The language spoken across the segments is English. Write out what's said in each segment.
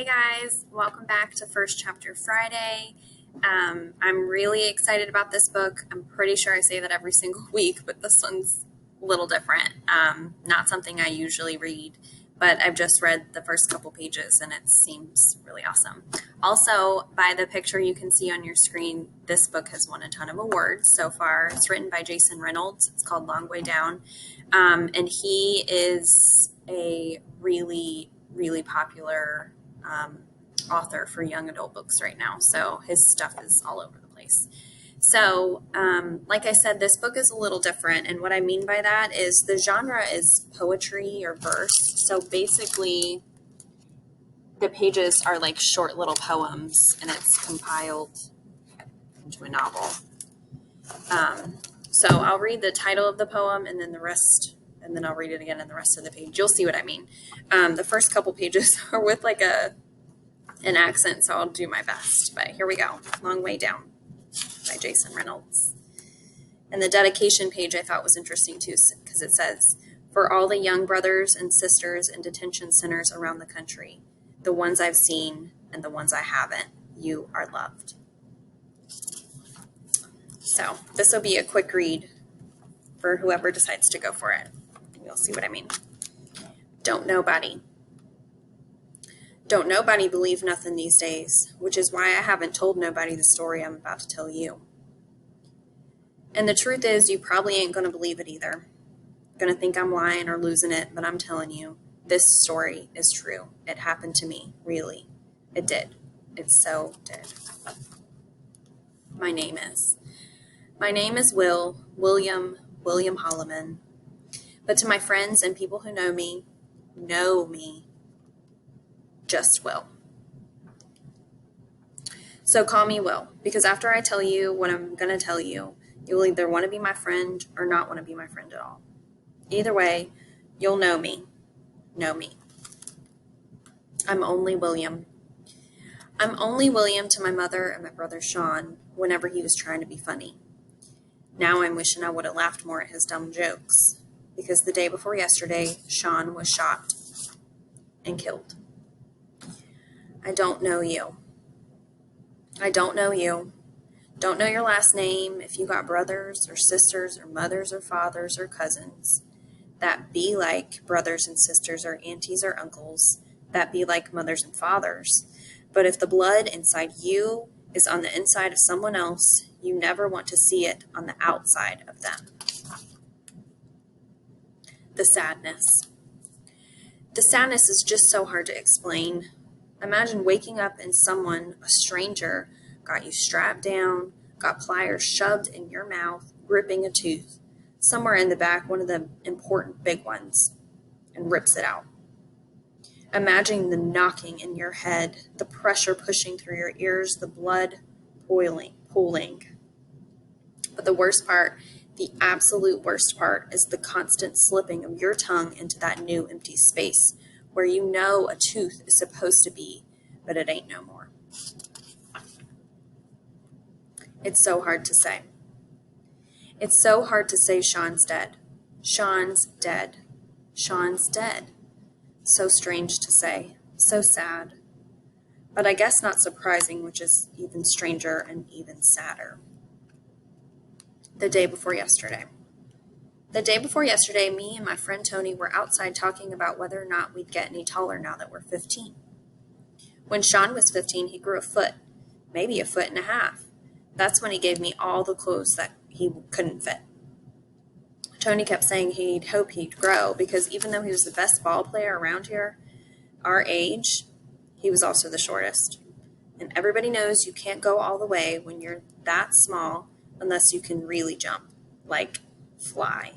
Hey guys, welcome back to First Chapter Friday. I'm really excited about this book. I'm pretty sure I say that every single week, but this one's a little different. Not something I usually read, but I've just read the first couple pages and it seems really awesome. Also, by the picture you can see on your screen, this book has won a ton of awards so far. It's written by Jason Reynolds. It's called Long Way Down. And he is a really popular author for young adult books right now. So his stuff is all over the place. So, like I said, this book is a little different. And what I mean by that is the genre is poetry or verse. So basically, the pages are like short little poems and it's compiled into a novel. So I'll read the title of the poem and then the rest, and then I'll read it again in the rest of the page. You'll see what I mean. The first couple pages are with like an accent, so I'll do my best. But here we go. Long Way Down by Jason Reynolds. And the dedication page I thought was interesting too, because it says, "For all the young brothers and sisters in detention centers around the country, the ones I've seen and the ones I haven't, you are loved." So this will be a quick read for whoever decides to go for it. And you'll see what I mean. Don't nobody. Don't nobody believe nothing these days, which is why I haven't told nobody the story I'm about to tell you. And the truth is, you probably ain't going to believe it either. Going to think I'm lying or losing it, but I'm telling you, this story is true. It happened to me, really. It did. It so did. My name is William Holloman. But to my friends and people who know me, just Will. So call me Will, because after I tell you what I'm going to tell you, you'll either want to be my friend or not want to be my friend at all. Either way, you'll know me. Know me. I'm only William. I'm only William to my mother and my brother Sean whenever he was trying to be funny. Now I'm wishing I would have laughed more at his dumb jokes, because the day before yesterday, Sean was shot and killed. I don't know you. I don't know you. Don't know your last name, if you got brothers or sisters or mothers or fathers or cousins that be like brothers and sisters or aunties or uncles that be like mothers and fathers. But if the blood inside you is on the inside of someone else, you never want to see it on the outside of them. The sadness. The sadness is just so hard to explain. Imagine waking up and someone, a stranger, got you strapped down, got pliers shoved in your mouth, gripping a tooth, somewhere in the back, one of the important big ones, and rips it out. Imagine the knocking in your head, the pressure pushing through your ears, the blood pooling. But the worst part, the absolute worst part, is the constant slipping of your tongue into that new empty space where you know a tooth is supposed to be, but it ain't no more. It's so hard to say. It's so hard to say Sean's dead. Sean's dead. Sean's dead. So strange to say. So sad. But I guess not surprising, which is even stranger and even sadder. The day before yesterday. The day before yesterday, me and my friend Tony were outside talking about whether or not we'd get any taller now that we're 15. When Sean was 15, he grew a foot, maybe a foot and a half. That's when he gave me all the clothes that he couldn't fit. Tony kept saying he'd hope he'd grow because even though he was the best ball player around here, our age, he was also the shortest. And everybody knows you can't go all the way when you're that small unless you can really jump, like fly.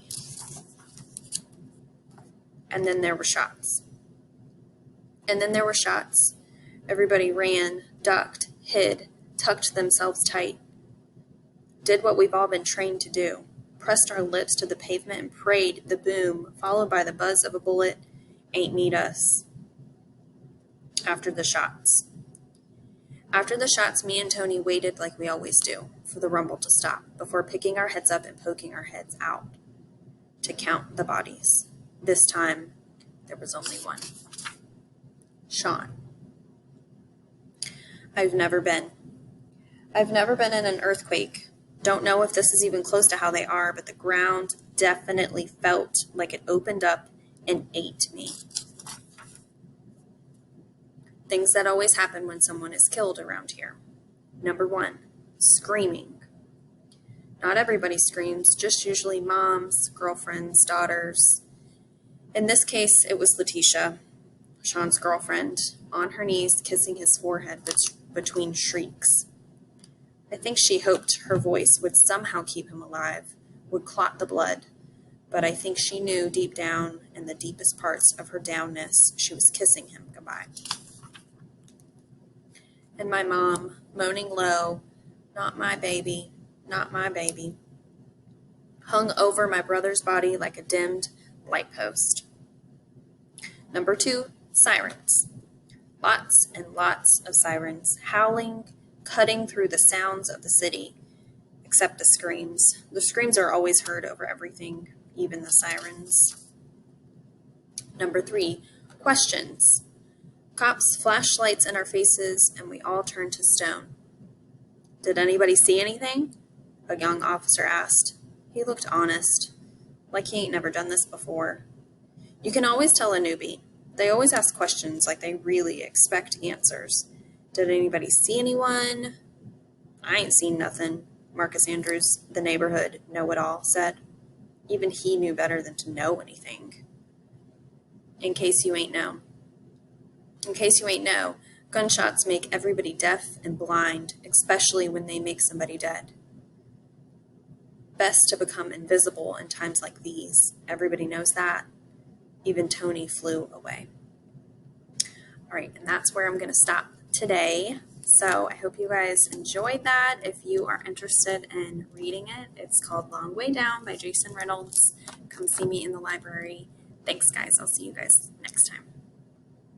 And then there were shots. Everybody ran, ducked, hid, tucked themselves tight, did what we've all been trained to do, pressed our lips to the pavement and prayed the boom, followed by the buzz of a bullet, ain't need us. After the shots, me and Tony waited like we always do for the rumble to stop before picking our heads up and poking our heads out to count the bodies. This time, there was only one. Sean. I've never been. I've never been in an earthquake. Don't know if this is even close to how they are, but the ground definitely felt like it opened up and ate me. Things that always happen when someone is killed around here. Number 1, screaming. Not everybody screams, just usually moms, girlfriends, daughters. In this case, it was Letitia, Sean's girlfriend, on her knees kissing his forehead between shrieks. I think she hoped her voice would somehow keep him alive, would clot the blood, but I think she knew deep down in the deepest parts of her downness she was kissing him goodbye. And my mom, moaning low, "Not my baby, not my baby," hung over my brother's body like a dimmed light post. Number 2, sirens. Lots and lots of sirens, howling, cutting through the sounds of the city, except the screams. The screams are always heard over everything, even the sirens. Number 3, questions. Cops flashed lights in our faces, and we all turned to stone. "Did anybody see anything?" a young officer asked. He looked honest, like he ain't never done this before. You can always tell a newbie. They always ask questions like they really expect answers. "Did anybody see anyone?" "I ain't seen nothing," Marcus Andrews, the neighborhood know-it-all, said. Even he knew better than to know anything. In case you ain't know, gunshots make everybody deaf and blind, especially when they make somebody dead. Best to become invisible in times like these. Everybody knows that. Even Tony flew away. All right, and that's where I'm going to stop today. So I hope you guys enjoyed that. If you are interested in reading it, it's called Long Way Down by Jason Reynolds. Come see me in the library. Thanks, guys. I'll see you guys next time.